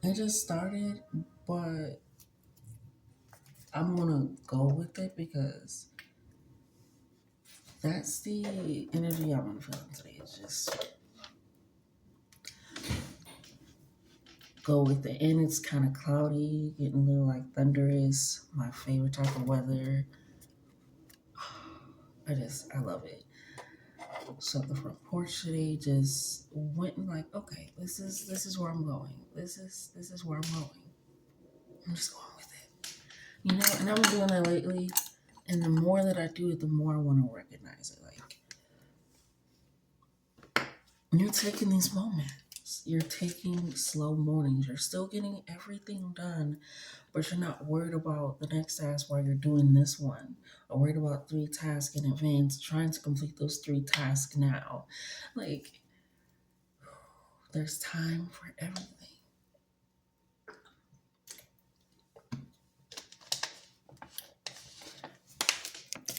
It just started, but I'm gonna go with it because that's the energy I'm feeling today. It's just go with it. And it's kind of cloudy, getting a little like thunderous. My favorite type of weather. I love it. So the front porch today just went and like, okay, this is where I'm going. This is where I'm going. I'm just going with it. And I've been doing that lately. And the more that I do it, the more I want to recognize it. Like, you're taking these moments. You're taking slow mornings. You're still getting everything done, but you're not worried about the next task while you're doing this one, or worried about three tasks in advance, trying to complete those three tasks now. Like, there's time for everything.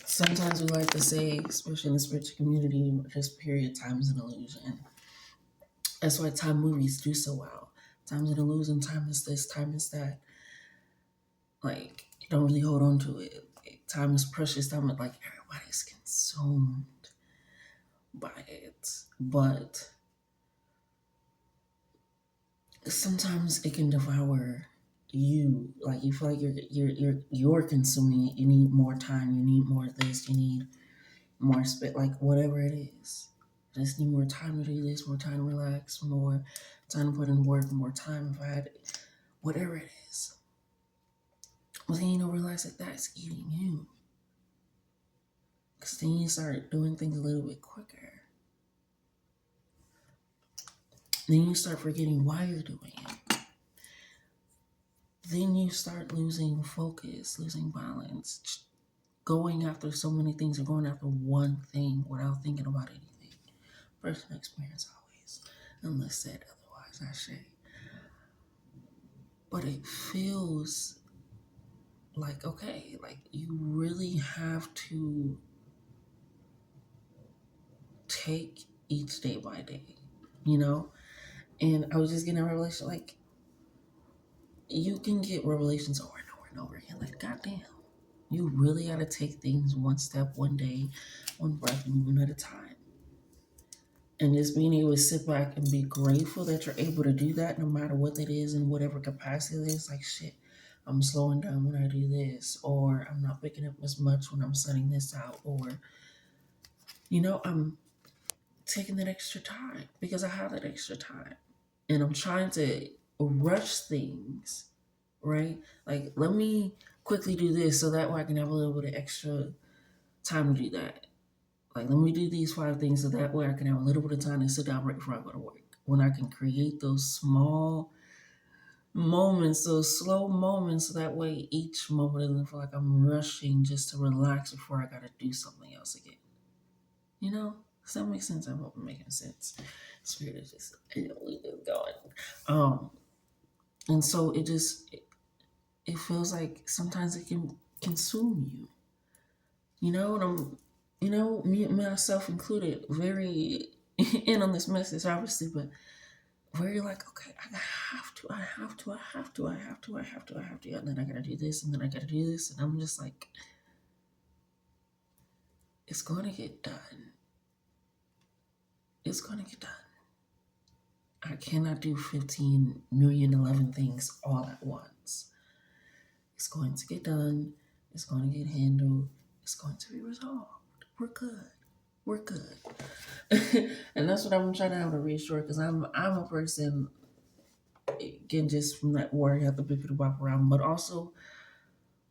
Sometimes we like to say, especially in the spiritual community, just period, time is an illusion. That's why time movies do so well. Time's an illusion, time is this, time is that. Like, you don't really hold on to it. Time is precious. Time is like everybody's consumed by it. But sometimes it can devour you. Like, you feel like you're consuming it. You need more time. You need more of this. You need more spit. Like, whatever it is. I just need more time to do this. More time to relax. More time to put in work. More time if I had whatever it is. But then you don't realize that that's eating you. Because then you start doing things a little bit quicker. Then you start forgetting why you're doing it. Then you start losing focus, losing balance, going after so many things or going after one thing without thinking about anything. Personal experience always, unless said otherwise, I say. But it feels like, okay, like you really have to take each day by day, you know? And I was just getting a revelation, like, you can get revelations over and over and over again. Like, goddamn, you really got to take things one step, one day, one breath, and one at a time. And just being able to sit back and be grateful that you're able to do that no matter what it is in whatever capacity it is. Like, shit, I'm slowing down when I do this, or I'm not picking up as much when I'm setting this out, or, I'm taking that extra time because I have that extra time. And I'm trying to rush things, right? Like, let me quickly do this so that way I can have a little bit of extra time to do that. Like, let me do these five things so that way I can have a little bit of time to sit down right before I go to work. When I can create those small moments, those slow moments, so that way each moment doesn't feel like I'm rushing just to relax before I gotta do something else again. Does that make sense? I hope I'm making sense. Spirit is just, we just going. And so it feels like sometimes it can consume you. And I'm, me myself included, very in on this message, obviously, but where you're like, okay, I have to, I have to, I have to, I have to, I have to, I have to, and then I gotta do this, and then I gotta do this, and I'm just like, it's gonna get done. It's gonna get done. I cannot do 15 million, 11 things all at once. It's going to get done. It's going to get handled. It's going to be resolved. We're good. We're good. And that's what I'm trying to have to reassure because I'm a person, again, just from that worry, I have to be people to walk around, but also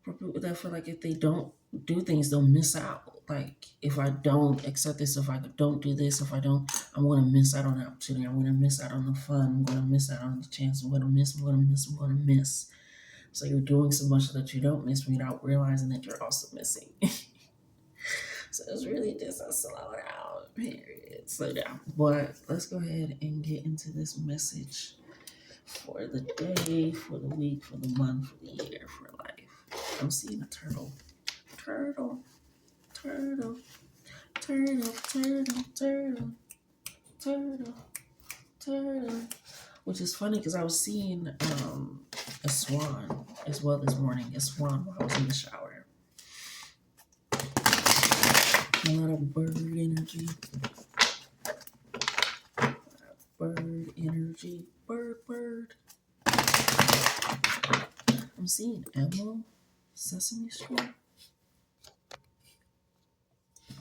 for people that feel like if they don't do things, they'll miss out. Like, if I don't accept this, if I don't do this, if I don't, I'm going to miss out on the opportunity. I'm going to miss out on the fun. I'm going to miss out on the chance. I'm going to miss. I'm going to miss. I'm going to miss. So you're doing so much that you don't miss without realizing that you're also missing. So it's really just a slow down period. Slow down. But let's go ahead and get into this message for the day, for the week, for the month, for the year, for life. I'm seeing a turtle. Turtle, turtle, turtle, turtle, turtle, turtle, turtle. which is funny because I was seeing a swan as well this morning. A swan while I was in the shower. A lot of bird energy. Bird energy. Bird. I'm seeing Emerald, Sesame Street.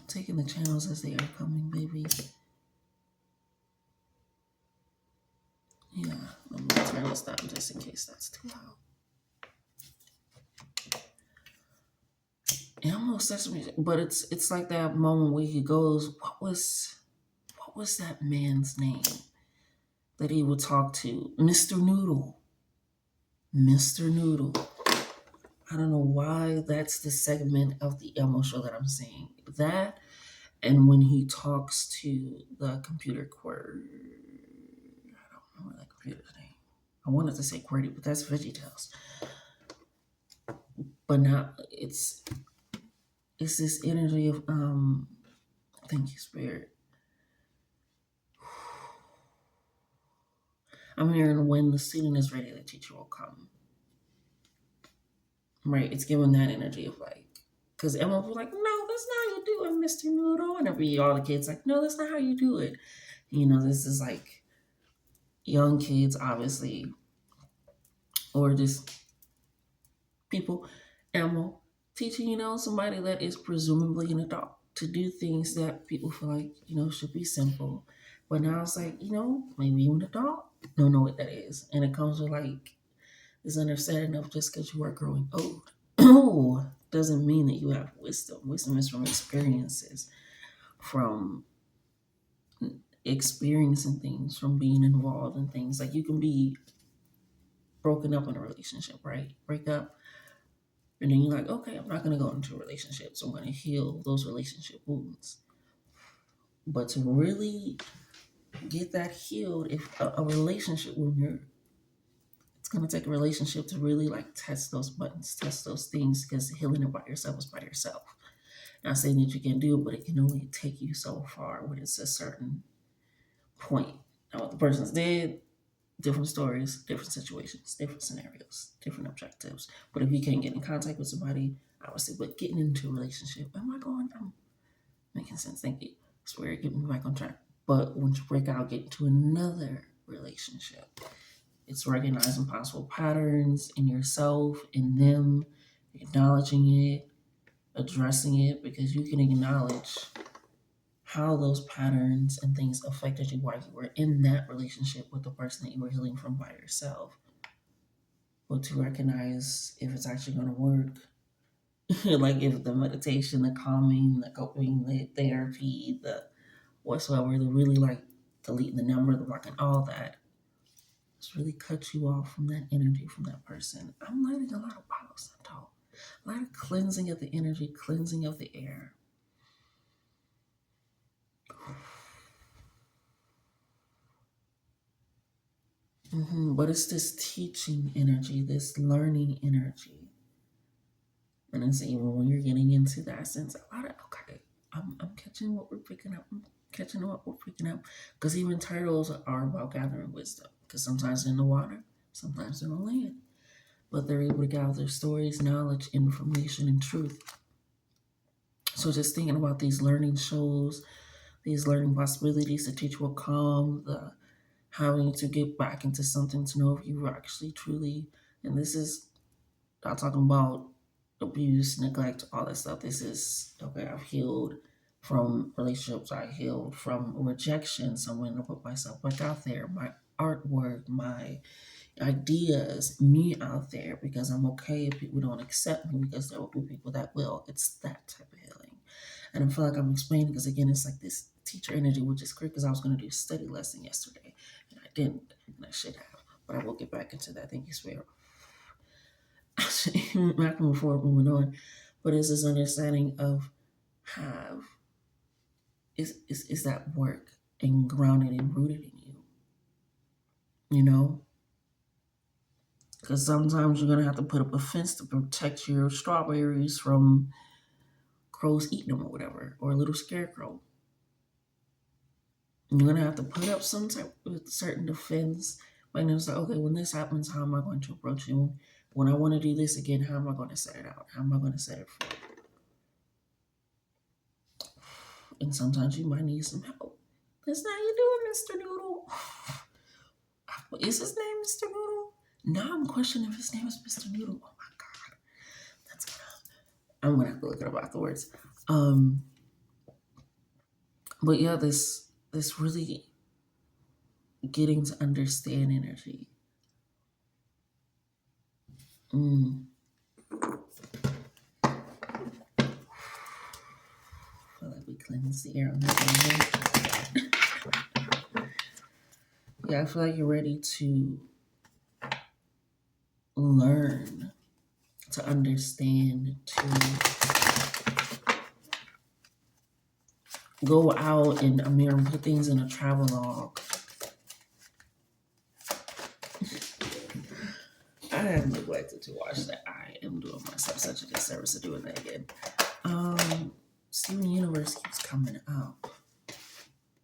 Taking the channels as they are coming, baby. Yeah, I'm gonna turn this down just in case that's too loud. Emerald, Sesame Street, but it's like that moment where he goes, what was that man's name that he would talk to? Mr. Noodle. Mr. Noodle. I don't know why that's the segment of the Elmo show that I'm seeing. That, and when he talks to the computer QWERTY, I don't remember that computer's name. I wanted to say QWERTY, but that's VeggieTales. But now it's this energy of thank you, Spirit. I'm hearing when the student is ready, the teacher will come. Right? It's giving that energy of like, because Emma was like, no, that's not how you do it, Mr. Noodle. And every all the kids like, no, that's not how you do it. You know, this is like young kids, obviously, or just people, Emma, teaching, you know, somebody that is presumably an adult to do things that people feel like, you know, should be simple. But now it's like, you know, maybe you an adult don't know what that is. And it comes with like this understanding of just because you are growing old doesn't mean that you have wisdom. Wisdom is from experiences, from experiencing things, from being involved in things. Like you can be broken up in a relationship, right? Break up, and then you're like, okay, I'm not going to go into a relationship, so I'm going to heal those relationship wounds. But to really get that healed, if a relationship wound, it's going to take a relationship to really like test those buttons, test those things, because healing it by yourself is by yourself. Not saying that you can do it, but it can only take you so far when it's a certain point. Now, what the person's did, different stories, different situations, different scenarios, different objectives. But if you can't get in contact with somebody, obviously, but getting into a relationship, I'm making sense. Thank you. Spirit, get me back on track. But once you break out, get into another relationship. It's recognizing possible patterns in yourself, in them, acknowledging it, addressing it, because you can acknowledge how those patterns and things affected you while you were in that relationship with the person that you were healing from by yourself. But to recognize if it's actually going to work, like if the meditation, the calming, the coping, the therapy, the whatsoever, the really like deleting the number, the blocking, all that, just really cut you off from that energy, from that person. I'm learning a lot of Palo Santo, a lot of cleansing of the energy, cleansing of the air. But it's this teaching energy, this learning energy. And it's even when you're getting into that sense, a lot of, okay, I'm catching what we're picking up. I'm catching what we're picking up. Because even turtles are about gathering wisdom. Because sometimes they're in the water, sometimes they're on land. But they're able to gather stories, knowledge, information, and truth. So just thinking about these learning shows, these learning possibilities, the teacher will come, the having to get back into something to know if you actually truly, and this is not talking about abuse, neglect, all that stuff. This is, okay, I've healed from relationships, I healed from rejection. So I'm going to put myself back out there, my artwork, my ideas, me out there, because I'm okay if people don't accept me, because there will be people that will. It's that type of healing. And I feel like I'm explaining because, again, it's like this teacher energy, which is great because I was going to do a study lesson yesterday and I didn't, and I should have, but I will get back into that. Thank you, Spirit. Back and forth, moving on. But it's this understanding of have is that work and grounded and rooted in you, you know? Because sometimes you're going to have to put up a fence to protect your strawberries from crows eating them or whatever, or a little scarecrow. You're going to have to put up some type of certain defense And it's like, okay, when this happens, how am I going to approach it? When I want to do this again, how am I going to set it out? How am I going to set it forth? And sometimes you might need some help. That's how you doing, Mr. Noodle. Is his name Mr. Noodle? Now I'm questioning if his name is Mr. Noodle. Oh my god. That's gonna I'm gonna have to look it up afterwards. Um but yeah, this really getting to understand energy. Mm. I feel like we cleanse the air on this one. Yeah, I feel like you're ready to learn, to understand, to go out and put things in a travel log. I have neglected to watch that. I am doing myself such a disservice of doing that again. Steven Universe keeps coming up.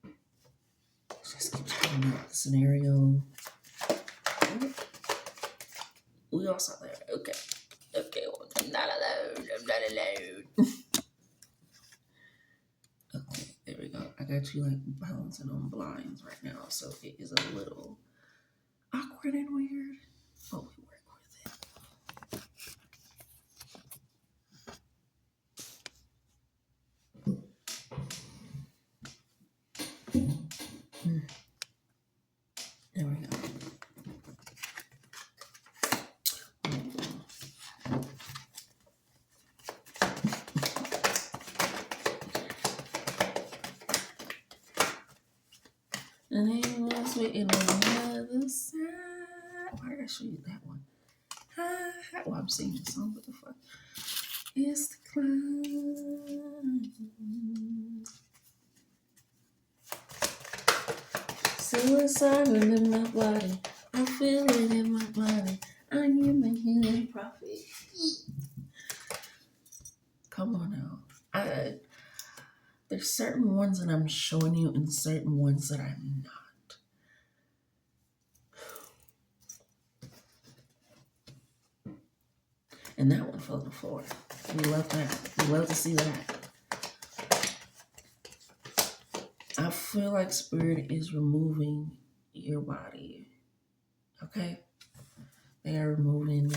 It just keeps coming up. The scenario. We all saw that. Okay. Okay, well, I'm not alone. I'm not alone. Okay, there we go. I got you like balancing on blinds right now, so it is a little awkward and weird, but we work with it. There we go. And he was waiting on the other side. Why did I show you that one? Well, I'm singing the song. What the fuck? It's the climb. Suicidal in my body. I feel it in my body. I am a healing prophet. Come on now. There's certain ones that I'm showing you and certain ones that I'm not. And that one fell to the floor. We love that. We love to see that. I feel like spirit is removing your body. Okay? They are removing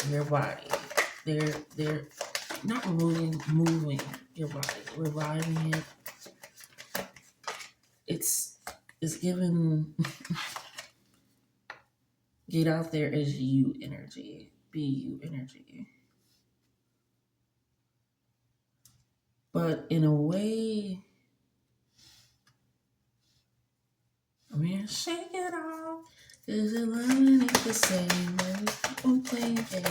your body. They're not moving your body, reviving it. It's given get out there as you energy. Be you energy. But in a way, I mean, shake it off. Cause you're learning it the same way. Keep on playing games.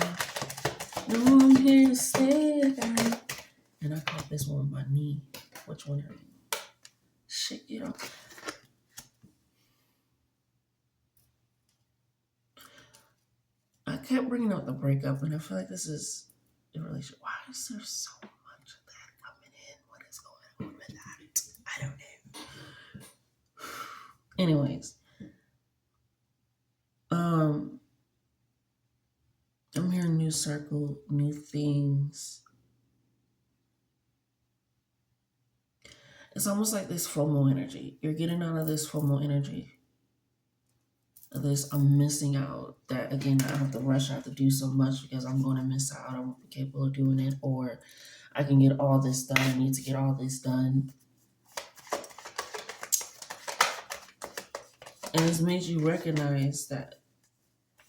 No, I'm here to stay again. And I caught this one with my knee. Which one are you? Shake it off. I kept bringing up the breakup, and I feel like this is a relationship. Why is there so much of that coming in? What is going on with that? I don't know. Anyways, I'm hearing new circle, new things. It's almost like this FOMO energy. You're getting out of this FOMO energy. This I'm missing out. That again, I have to rush. I have to do so much because I'm going to miss out. I won't be capable of doing it, or I can get all this done. I need to get all this done, and it's made you recognize that.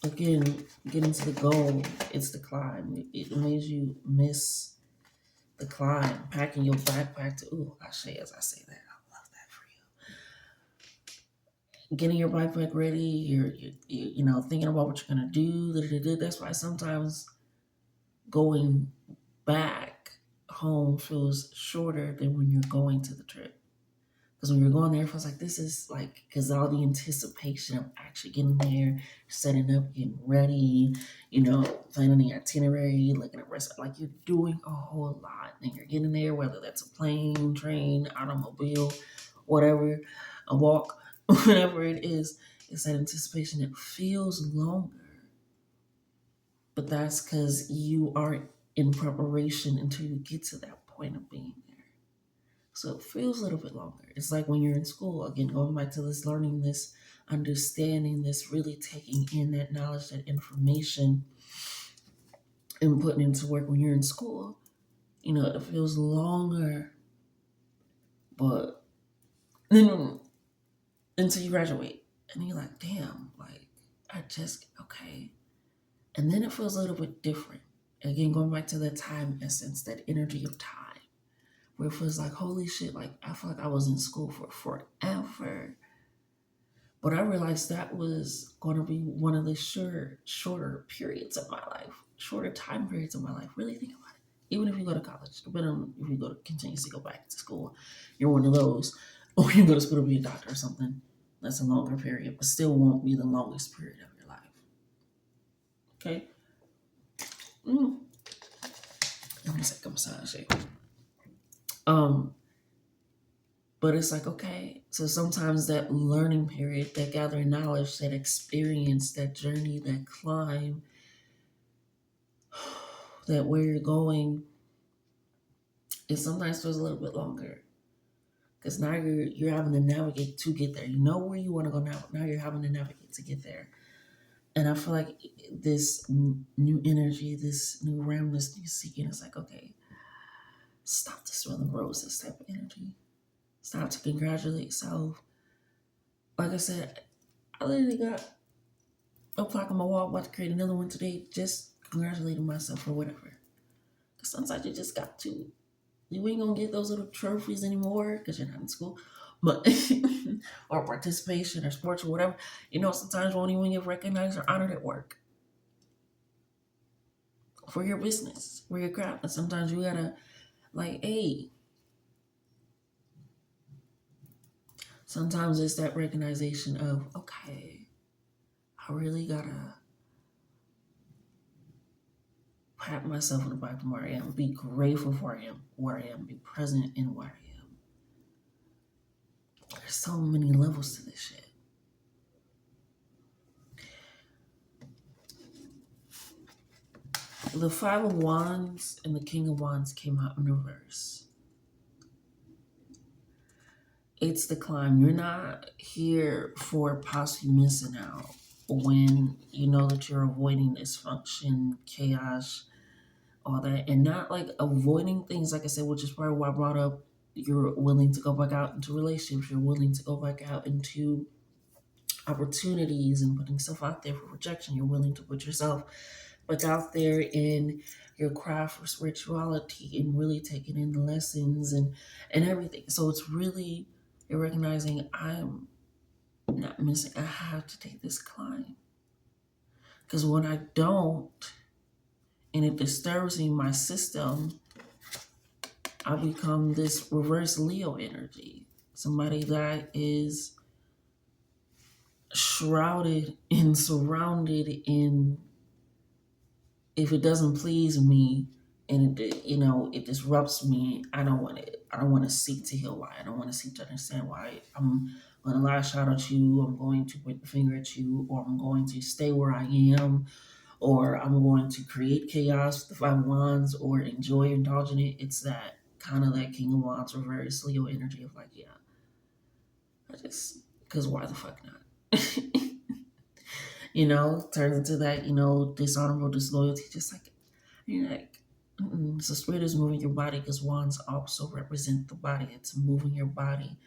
Again, getting to the goal, it's the climb. It made you miss the climb. Packing your backpack to Ashe as I say that. I love that for you. Getting your backpack ready. You're thinking about what you're gonna do. That's why sometimes going back home feels shorter than when you're going to the trip. Because when you're going there, it feels like this is like, because all the anticipation of actually getting there, setting up, getting ready, planning the itinerary, looking at rest, like you're doing a whole lot. And you're getting there, whether that's a plane, train, automobile, whatever, a walk, whatever it is, It's that anticipation that feels longer, but that's because you are in preparation until you get to that point of being there. So it feels a little bit longer. It's like when you're in school, again, going back to this learning, this understanding, this really taking in that knowledge, that information, and putting into work when you're in school. It feels longer, but then until you graduate, and you're like, damn, like, okay. And then it feels a little bit different. Again, going back to that time essence, that energy of time, where it feels like, holy shit, like, I feel like I was in school for forever. But I realized that was going to be one of the shorter periods of my life, shorter time periods of my life. Really think about it. Even if you go to college, depending on if you go to continuously go back to school, you're one of those, or you go to school to be a doctor or something. That's a longer period, but still won't be the longest period of your life. Okay. I'm gonna take a massage here. But it's like, okay, so sometimes that learning period, that gathering knowledge, that experience, that journey, that climb, that where you're going, it sometimes feels a little bit longer. Because now you're having to navigate to get there. You know where you want to go now. Now you're having to navigate to get there. And I feel like this new energy, this new realm, this new seeking is like, okay, stop to smell the roses type of energy. Stop to congratulate yourself. Like I said, I literally got a plaque on my wall, about to create another one today, just congratulating myself or whatever. Because sometimes you just got to. You ain't gonna get those little trophies anymore because you're not in school, but or participation or sports or whatever. Sometimes you won't even get recognized or honored at work for your business, for your craft. And sometimes you gotta, like, hey, sometimes it's that recognition of, okay, I really gotta pat myself on the back from where I am, be grateful for where I am, be present in where I am. There's so many levels to this shit. The Five of Wands and the King of Wands came out in reverse. It's the climb. You're not here for possibly missing out when you know that you're avoiding dysfunction, chaos, all that, and not like avoiding things, like I said, which is probably why I brought up you're willing to go back out into relationships, you're willing to go back out into opportunities and putting stuff out there for rejection. You're willing to put yourself back out there in your craft for spirituality and really taking in the lessons and everything. So it's really, you're recognizing I'm not missing. I have to take this climb. Because when I don't, and it disturbs me, my system, I become this reverse Leo energy. Somebody that is shrouded and surrounded in, if it doesn't please me and it disrupts me, I don't want it. I don't want to seek to heal why. I don't want to seek to understand why. I'm going to lash out at you. I'm going to point the finger at you, or I'm going to stay where I am, or I'm going to create chaos with the Five of Wands, or indulge in it. It's that kind of that King of Wands reverse Leo energy of like, yeah, because why the fuck not? Turns into that, dishonorable disloyalty, just like, you're like, so spirit is moving your body because wands also represent the body. It's moving your body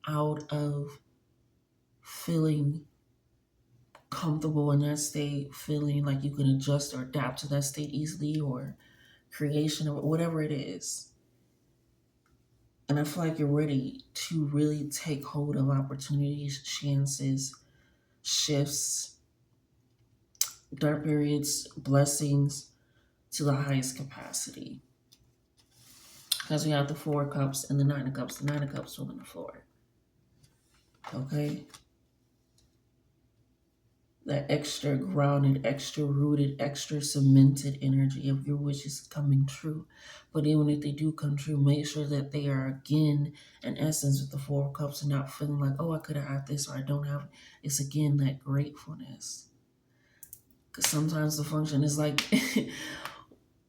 out of feeling comfortable in that state, feeling like you can adjust or adapt to that state easily, or creation or whatever it is. And I feel like you're ready to really take hold of opportunities, chances, shifts, dark periods, blessings to the highest capacity. Because we have the Four of Cups and the Nine of Cups. The Nine of Cups on the floor. Okay? that extra grounded, extra rooted, extra cemented energy of your wishes coming true. But even if they do come true, make sure that they are again, in essence, with the Four of Cups, and not feeling like, oh, I could have had this or I don't have it. It's again that gratefulness. Because sometimes the function is like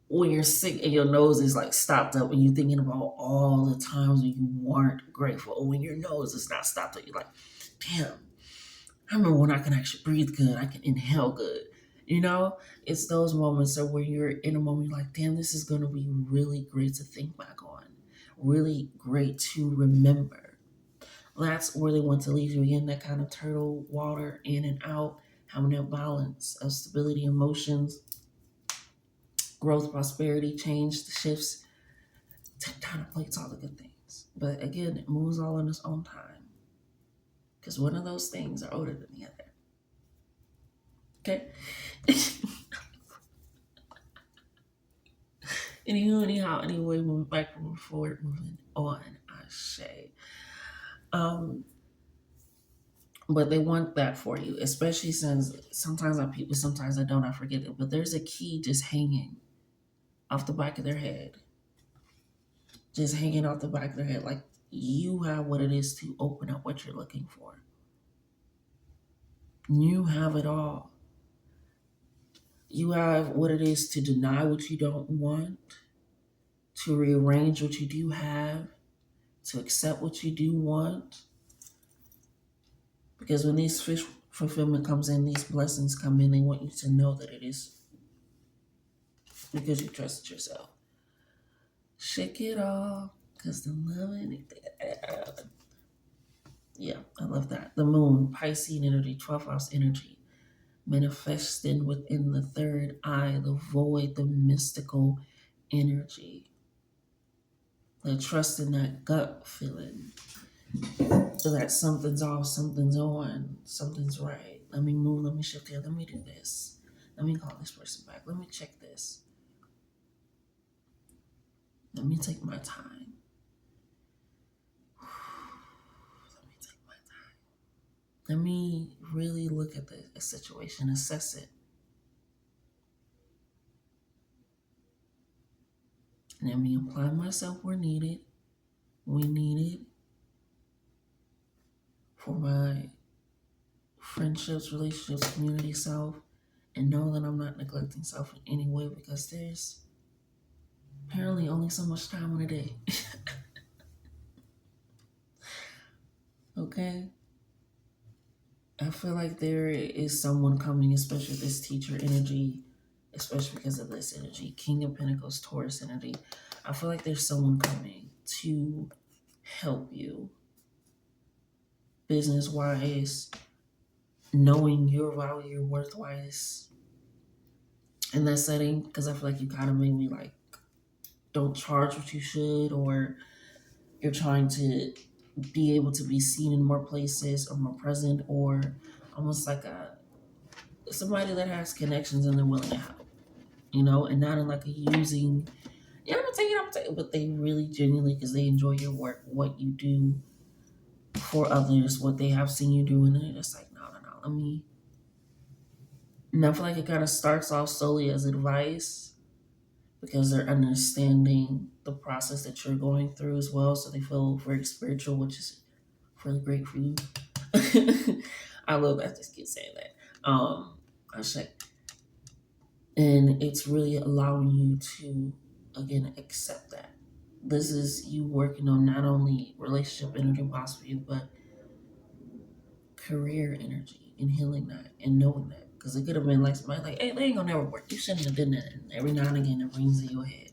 when you're sick and your nose is like stopped up and you're thinking about all the times when you weren't grateful, or when your nose is not stopped up, you're like, damn, I remember when I can actually breathe good, I can inhale good. You know, it's those moments that where you're in a moment, you're like, damn, this is going to be really great to think back on, really great to remember. That's where they want to leave you again, that kind of turtle water in and out, having that balance of stability, emotions, growth, prosperity, change, the shifts, tectonic plates, all the good things. But again, it moves all in its own time because one of those things are older than the other. Okay. Anyhow, anyway, moving back, moving forward, moving on. I say. But they want that for you, especially since sometimes I people, sometimes I don't, I forget it. But there's a key just hanging off the back of their head, just hanging off the back of their head, like you have what it is to open up what you're looking for. You have it all. You have what it is to deny what you don't want, to rearrange what you do have, to accept what you do want. Because when these fish fulfillment comes in, these blessings come in, they want you to know that it is because you trusted yourself. Shake it off, because the love anything. Yeah, I love that. The moon, Piscean energy, 12th house energy, manifesting within the third eye, the void, the mystical energy. The trust in that gut feeling. So that something's off, something's on, something's right. Let me move, let me shift here, let me do this. Let me call this person back. Let me check this. Let me take my time. Let me take my time. Let me really look at the situation, assess it. And let me apply myself where needed. We need it for my friendships, relationships, community, self, and know that I'm not neglecting self in any way because there's apparently only so much time in a day. Okay? I feel like there is someone coming, especially this teacher energy, especially because of this energy, King of Pentacles, Taurus energy. I feel like there's someone coming to help you business wise, knowing your value, your worth wise in that setting. Because I feel like you kind of maybe like don't charge what you should, or you're trying to be able to be seen in more places or more present, or almost like somebody that has connections and they're willing to help, and not in like a using, I'm gonna take it, but they really genuinely, because they enjoy your work, what you do for others, what they have seen you do, and they're just like, no, let me. And I feel like it kind of starts off solely as advice because they're understanding the process that you're going through as well, so they feel very spiritual, which is really great for you. I love that. I just keep saying that. I say, and it's really allowing you to again accept that this is you working on not only relationship energy possibly, but career energy and healing that and knowing that, because it could have been like somebody like, hey, they ain't gonna never work, you shouldn't have done that, and every now and again it rings in your head.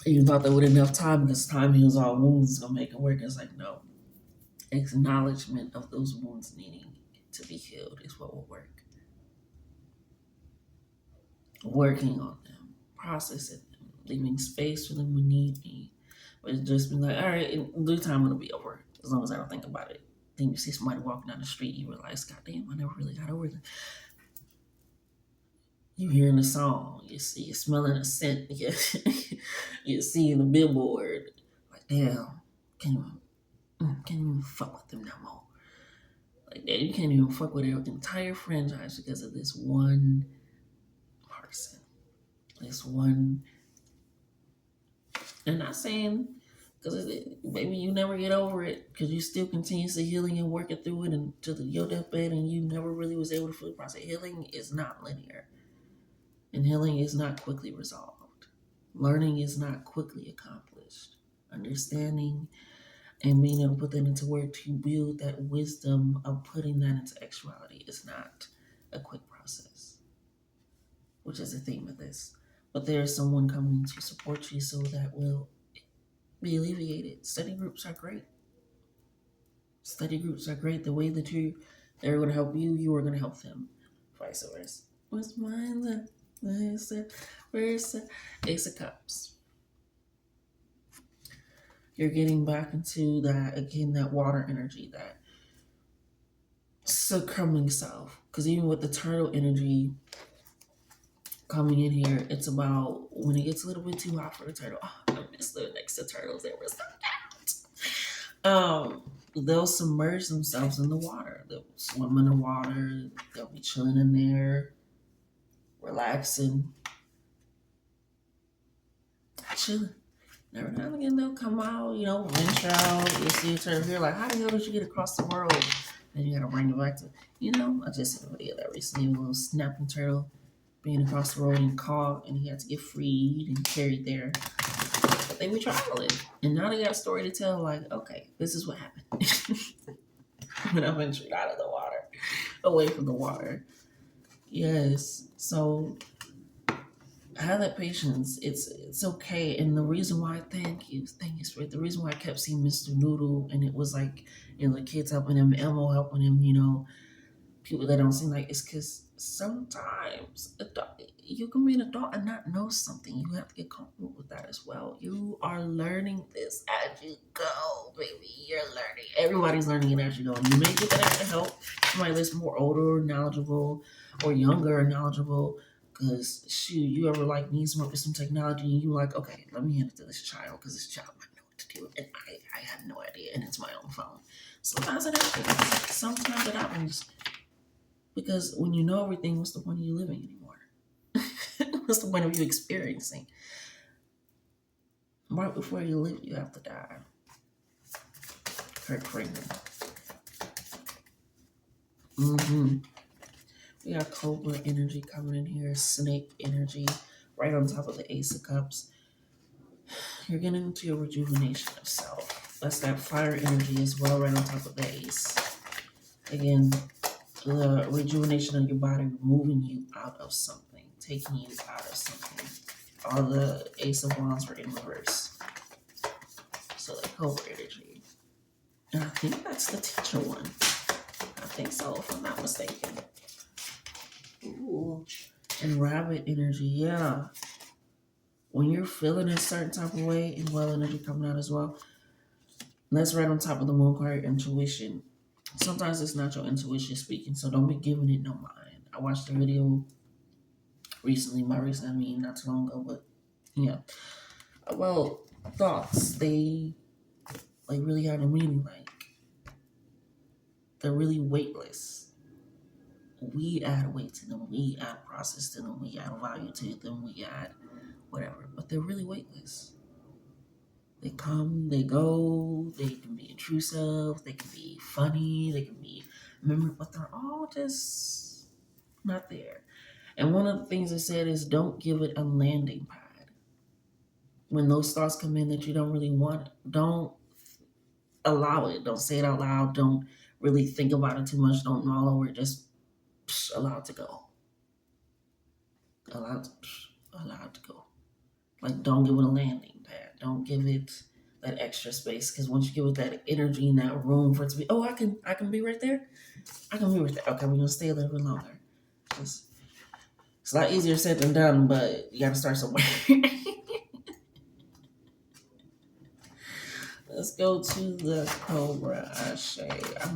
You thought that with enough time, because time heals all wounds, is gonna make it work. It's like, no, acknowledgement of those wounds needing to be healed is what will work. Working on them, processing them, leaving space for them when need be. But it's just be like, all right, in due time it'll be over. As long as I don't think about it. Then you see somebody walking down the street, you realize, God damn, I never really got over it. You hearing the song, you smelling a scent, you're seeing the billboard. Like, damn, can't even fuck with them no more. Like that, you can't even fuck with their entire franchise because of this one person. This one. And not saying because maybe you never get over it because you still continuously healing and working through it until your deathbed, and you never really was able to fully process. Healing is not linear, and healing is not quickly resolved. Learning is not quickly accomplished. Understanding and being able to put that into work to build that wisdom of putting that into actuality is not a quick process, which is the theme of this. But there's someone coming to support you, so that will be alleviated. Study groups are great. Study groups are great. The way that they're going to help you, you are going to help them. Vice versa. What's mine? Where's the Ace of Cups? You're getting back into that again, that water energy, that succumbing self. Because even with the turtle energy coming in here, it's about when it gets a little bit too hot for the turtle. Oh, I miss the next to turtles. They were so cute. They'll submerge themselves in the water. They'll swim in the water. They'll be chilling in there, relaxing, chilling. Every now and again they'll come out, venture out. You see a turtle here, like, how the hell did you get across the world? And you gotta bring it back to, I just saw a video that recently, a little snapping turtle being across the road and caught, and he had to get freed and carried there. But they were traveling, and now they got a story to tell. Like, okay, this is what happened when I ventured out of the water, away from the water. Yes, so have that patience. It's okay. And the reason why, thank you, Spirit. The reason why I kept seeing Mr. Noodle, and it was like, the kids helping him, Elmo helping him, people that don't seem like, it's because sometimes you can be an adult and not know something. You have to get comfortable with that as well. You are learning this as you go, baby. You're learning. Everybody's learning it as you go. And you may get that extra help. Somebody that's more older or knowledgeable, or younger or knowledgeable. Because shoot, you ever need some technology, and you like, okay, let me hand it to this child because this child might know what to do, and I have no idea, and it's my own phone. Sometimes it happens. Sometimes it happens. Because when you know everything, what's the point of you living anymore? What's the point of you experiencing? Right before you live, you have to die. Kurt Franklin. We got Cobra energy coming in here, Snake energy, right on top of the Ace of Cups. You're getting into your rejuvenation of self. That's that fire energy as well, right on top of the Ace. Again, the rejuvenation of your body, moving you out of something, taking you out of something. All the Ace of Wands were in reverse. So the Cobra energy. And I think that's the teacher one. I think so, if I'm not mistaken. Ooh. And Rabbit energy, yeah. When you're feeling a certain type of way, and well energy coming out as well. That's right on top of the Moon card, intuition. Sometimes it's not your intuition speaking, so don't be giving it no mind. I watched a video recently, I mean not too long ago, but yeah. Well, thoughts, they really have a meaning, they're really weightless. We add weight to them, we add process to them, we add value to them, we add whatever, but they're really weightless. They come, they go, they can be intrusive, they can be funny, they can be memorable, but they're all just not there. And one of the things I said is don't give it a landing pad. When those thoughts come in that you don't really want, don't allow it. Don't say it out loud. Don't really think about it too much. Don't mull over it. Just allow it to go. Allow it to go. Don't give it a landing pad. Don't give it that extra space, because once you give it that energy and that room for it to be, I can be right there. I can be right there. Okay, we're gonna stay a little bit longer. It's a lot easier said than done, but you gotta start somewhere. Let's go to the Cobra Ashe. Let's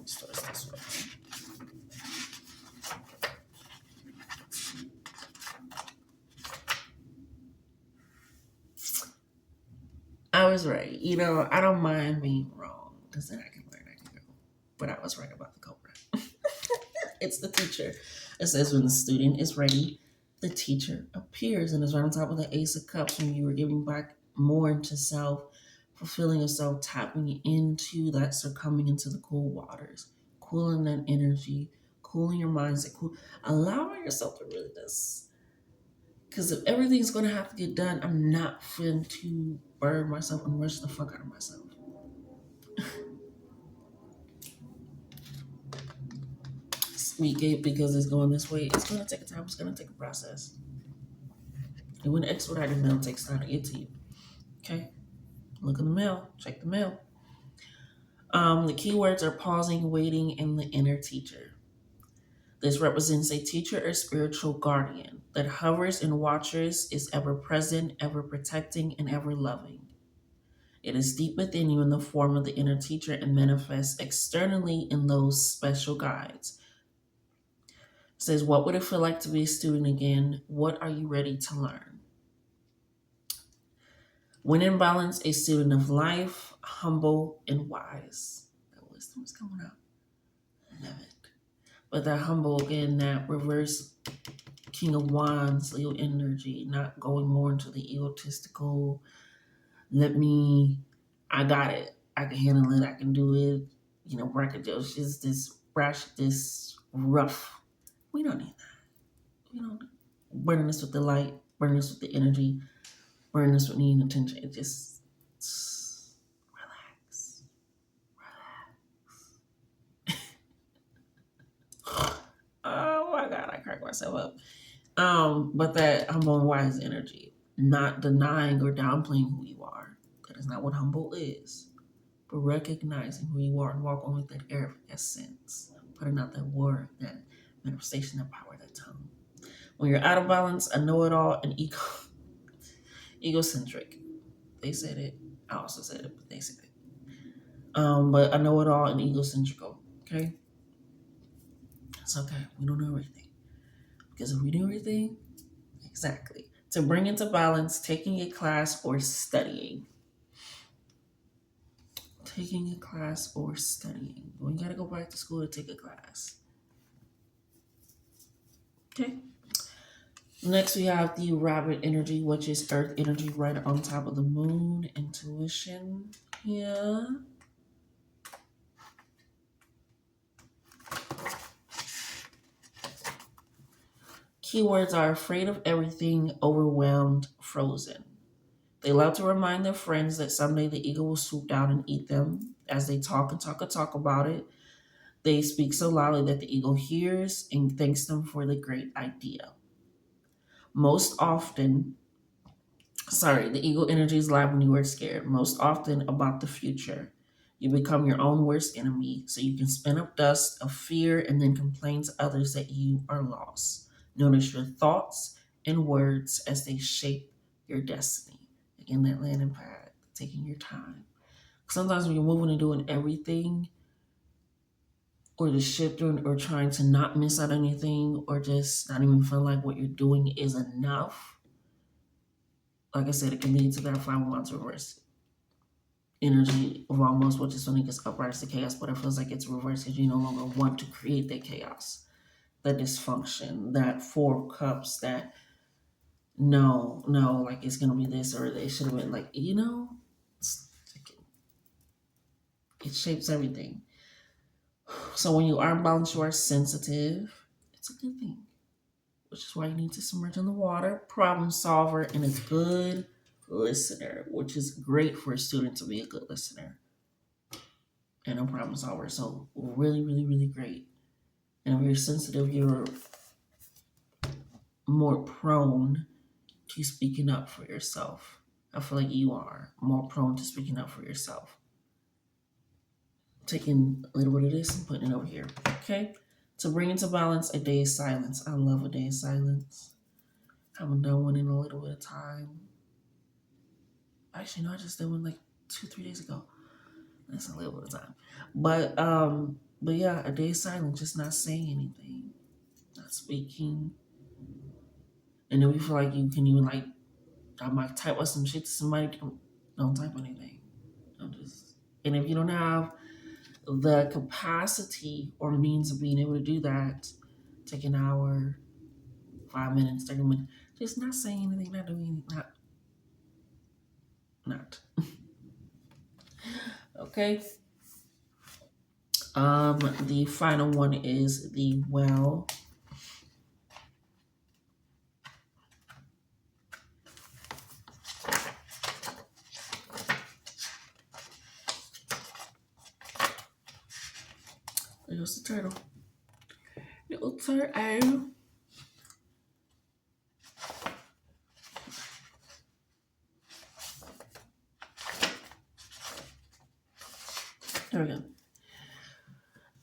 start this way. I was right. You know, I don't mind being wrong because then I can learn, I can grow. But I was right about the cobra. It's the teacher. It says when the student is ready, the teacher appears and is right on top of the Ace of Cups when you were giving back more into self, fulfilling yourself, tapping into that, succumbing into the cool waters, cooling that energy, cooling your mindset, allowing yourself to really just. Because if everything's going to have to get done, I'm not fin to burn myself and rush the fuck out of myself. Speak it because it's going this way. It's going to take a time. It's going to take a process. And when expedited mail takes time to get to you. Okay? Look in the mail. Check the mail. The keywords are pausing, waiting, and the inner teacher. This represents a teacher or spiritual guardian that hovers and watches, is ever present, ever protecting, and ever loving. It is deep within you in the form of the inner teacher and manifests externally in those special guides. It says, what would it feel like to be a student again? What are you ready to learn? When in balance, a student of life, humble and wise. That wisdom is coming up. I love it. But that humble, again, that reverse King of Wands, Leo energy, not going more into the egotistical, I got it. I can handle it. I can do it. You know, braggadocious, this brash, this rough. We don't need that. We don't burn this with the light, burn this with the energy, burn this with needing attention. It just relax. Oh my God, I crack myself up. But that humble and wise energy, not denying or downplaying who you are. That is not what humble is. But recognizing who you are and walking with that air of essence, putting out that word, that manifestation, that power, that tongue. When you're out of balance, a know-it-all, and egocentric. They said it. I also said it, but they said it. But I know-it-all and egocentrical. Okay, it's okay. We don't know everything because if we knew everything, exactly. To bring into balance, taking a class or studying. Taking a class or studying. We gotta go back to school to take a class. Okay. Next, we have the rabbit energy, which is earth energy right on top of the moon. Intuition here. Keywords are afraid of everything, overwhelmed, frozen. They love to remind their friends that someday the ego will swoop down and eat them. As they talk and talk and talk about it, they speak so loudly that the ego hears and thanks them for the great idea. Most often, the ego energy is live when you are scared. Most often about the future. You become your own worst enemy, so you can spin up dust of fear and then complain to others that you are lost. Notice your thoughts and words as they shape your destiny. Again, that landing pad, taking your time. Sometimes when you're moving and doing everything, or just shifting or trying to not miss out anything, or just not even feel like what you're doing is enough, like I said, it can lead to that final one's reverse energy of almost, which is funny because upright is the chaos, but it feels like it's reversed because you no longer want to create that chaos, that dysfunction, that four of cups, that no, like it's gonna be this or it should have been like, it shapes everything. So when you are balanced, you are sensitive. It's a good thing, which is why you need to submerge in the water, problem solver, and a good listener, which is great for a student to be a good listener and a problem solver. So really, really, really great. And if you're sensitive, you're more prone to speaking up for yourself. I feel like you are more prone to speaking up for yourself. Taking a little bit of this and putting it over here. Okay? To bring into balance, a day of silence. I love a day of silence. Haven't done one in a little bit of time. Actually, no, I just did one like 2-3 days ago. That's a little bit of time. But yeah, a day of silence, just not saying anything, not speaking. And then we feel like you can even like, I might type up some shit to somebody, Don't type anything. And if you don't have the capacity or means of being able to do that, take an hour, 5 minutes, 30 minutes, just not saying anything, not doing anything, not. Okay. The final one is the well. There's the turtle. Little turtle. There we go.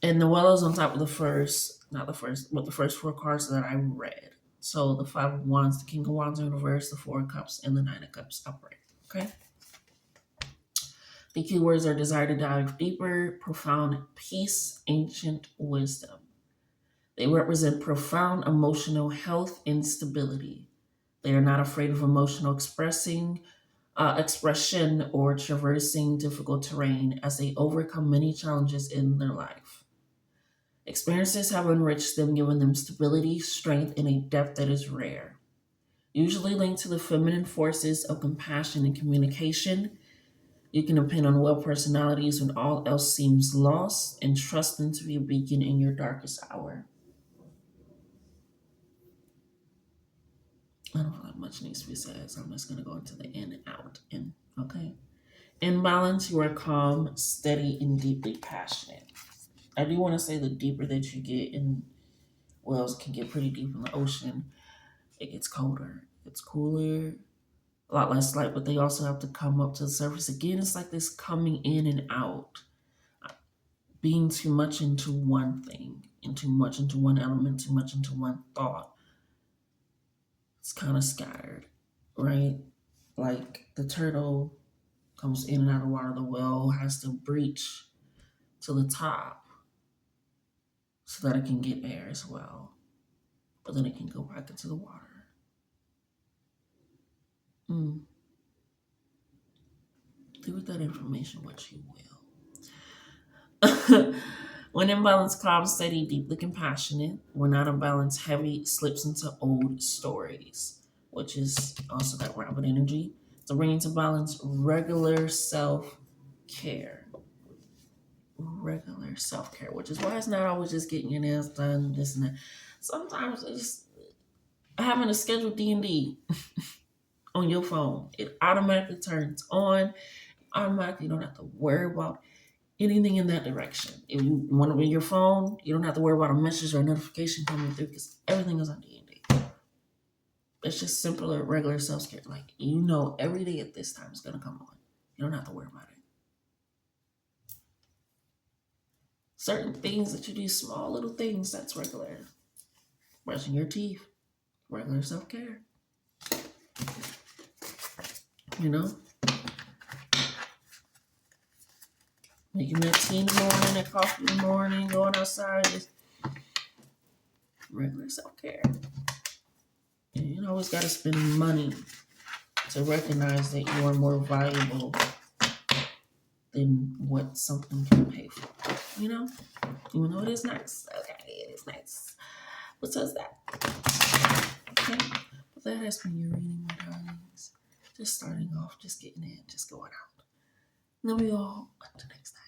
And the well is on top of the first, not the first, but the first four cards that I read. So the Five of Wands, the King of Wands in reverse, the Four of Cups, and the Nine of Cups upright. Okay. The keywords are desire to dive deeper, profound peace, ancient wisdom. They represent profound emotional health and stability. They are not afraid of emotional expression or traversing difficult terrain as they overcome many challenges in their life. Experiences have enriched them, giving them stability, strength, and a depth that is rare. Usually linked to the feminine forces of compassion and communication, you can depend on well personalities when all else seems lost and trust them to be a beacon in your darkest hour. I don't feel like much needs to be said, so I'm just going to go into the in and out. In, okay. In balance, you are calm, steady, and deeply passionate. I do want to say the deeper that you get in wells, can get pretty deep in the ocean, it gets colder. It's cooler, a lot less light, but they also have to come up to the surface. Again, it's like this coming in and out, being too much into one thing, and too much into one element, too much into one thought. It's kind of scattered, right? Like the turtle comes in and out of water, the well has to breach to the top so that it can get air as well. But then it can go back into the water. Do with that information what you will. When in balance, calm, steady, deeply compassionate. When not in balance, heavy, slips into old stories, which is also that rabbit energy. So bring into balance regular self-care. Regular self-care, which is why it's not always just getting your nails done, this and that. Sometimes it's just having a scheduled D&D on your phone. It automatically turns on. Automatically, you don't have to worry about anything in that direction. If you want to read your phone, you don't have to worry about a message or a notification coming through because everything is on D&D. It's just simpler, regular self-care. Like, you know, every day at this time is going to come on. You don't have to worry about it. Certain things that you do, small little things, that's regular. Brushing your teeth, regular self-care. You know? Making that tea in the morning, that coffee in the morning, going outside, just regular self-care. And you always got to spend money to recognize that you are more valuable than what something can pay for. You know? Even though it is nice. Okay, it is nice. What says that? Okay. But that has been your reading, my darlings. Just starting off, just getting in, just going out. And then we all, until next time.